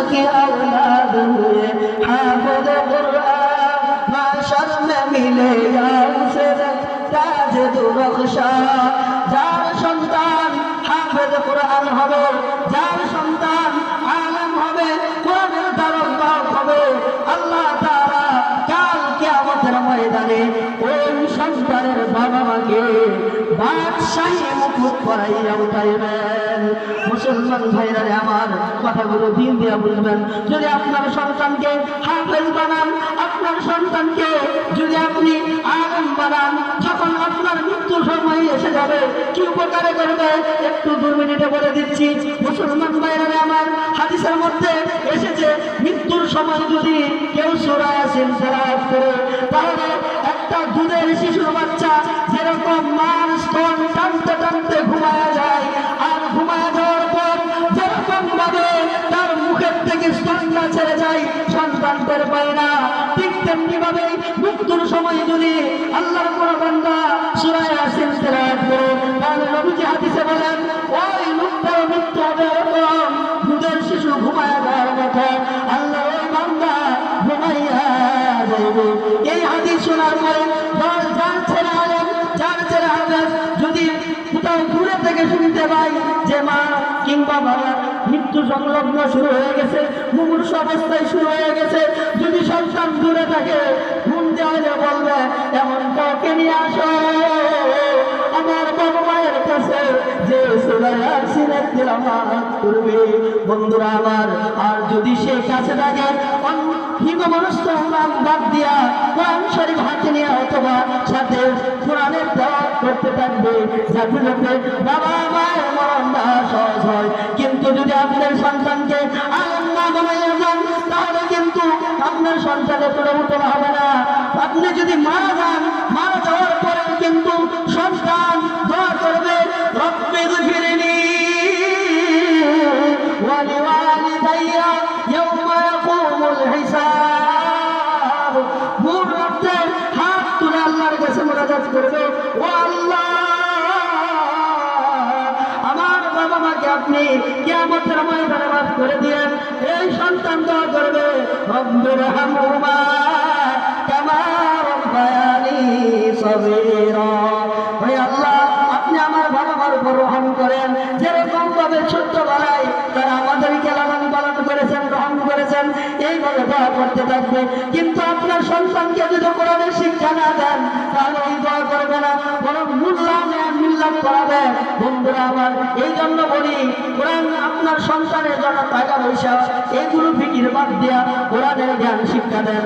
की औलाद हुए हाफिज कुरान माशर में मिलेगा उसे ताज दुबख्शा যার সন্তান হাফেজ কোরআন হবে যার সন্তান আলেম হবে কোরআনের দ্বারক হবে আল্লাহ তাআলা কাল কিয়ামতের ময়দানে ওই সন্তানের বাবা মাকে বাদশাহী মুকুট পরাইয়া উঠাইবেন। মুসলমান ভাইরা আমার কথাগুলো দিন দিয়া বুঝবেন। যদি আপনার সন্তানকে হাফেজ বানান, আপনার সন্তানকে যদি আপনি আলেম বানান, যখন আপনার মৃত্যুর সময় এসে যাবে কি উপকারে করবে একটু 2 মিনিটে বলে দিচ্ছি। মুসলমান ভাইরা আমার হাদিসের মধ্যে এসেছে মৃত্যুর সময় যদি কেউ সূরা ইয়াসিন তেলাওয়াত করে তাহলে একটা দুধের শিশুর বাচ্চা যেরকম মার স্তন টানতে টানতে ঘুমায়া যায়, আর ঘুমায়া যাওয়ার পর যেরকম ভাবে তার মুখের থেকে স্তনটা ছেড়ে যায় সন্তান টের পায় না, ঠিক তেমনি ভাবে মৃত্যুর সময় যদি আল্লাহর কোন বান্দা সূরা ইয়াসিন তেলাওয়াত করে তাহলে নবীজি হাদিসে বলেন ওই লোকটার মৃত্যু হবে এরকম দুধের শিশু ঘুমায়া যাওয়ার মতো, আল্লাহ ওই বান্দা ঘুমাইয়া যাইবে। এই হাদিস শোনার পরে যার ছেলে আলেম যার ছেলে হাফেজ যদি কোথাও দূরে থেকে শুনতে পাই যে মা কিংবা বাবার মৃত্যু সংলগ্ন শুরু হয়ে গেছে, মুমূর্ষ অবস্থায় শুরু হয়ে গেছে, যদি সন্তান দূরে থাকে ঘুম দেওয়ালে বলবে এমন কাউকে নিয়ে আসো আমার বাবা মায়ের কাছে যে সূরা ইয়াসিনের তিলাওয়াত করবে। বন্ধুরা আমার, আর যদি সে কাছে থাকে হিমমনস্ত বাদ দিয়া কোরআন শরীফ হাতে নিয়ে অথবা সাথে কোরআনের তেলাওয়াত করতে থাকবে, যাতে যাতে বাবা মায়ের মরণটা সহজ হয়। কিন্তু যদি আপনার সন্তানকে আলেম না বানাইয়া যান তাহলে কিন্তু আপনার সন্তানের কোনো উত্তর হবে না। আপনি যদি মারা যান, মারা যাওয়ার পরে কিন্তু সন্তান দোয়া করবে রব্বি গফিরনি ওয়া লিওয়ালিদাইয়া ইয়াওমা ইয়াকুমুল হিসাব। মূল রাতে হাত তুলে আল্লাহর কাছে মোনাজাত করবে, ও আল্লাহ আমার বাবা মাকে আপনি কিয়ামতের ময়দানে মাফ করে দিয়েন। এই সন্তান দোয়া করবে রব্বিরহামহুমা কামা রাব্বায়ানি সগীরা। হে আল্লাহ আপনি আমার বাবা মার উপর রহম করেন, যেরকম ভাবে ছোট্টবেলায় তারা আমাদেরকে লালন পালন করেছেন, রহম করেছেন, এইভাবে দোয়া করতে থাকবে। কিন্তু আপনার সন্তানকে যদি কোরআনের শিক্ষা না দেন তাহলে এই দোয়া করবে না, বরং মিল্লাত করাবে। বন্ধুরা আমার, এই জন্য বলি কোরআন আপনার সন্তানের জন্য টাকা পয়সা এগুলো ফিকির বাদ দিয়া কোরআনের জ্ঞান শিক্ষা দেন।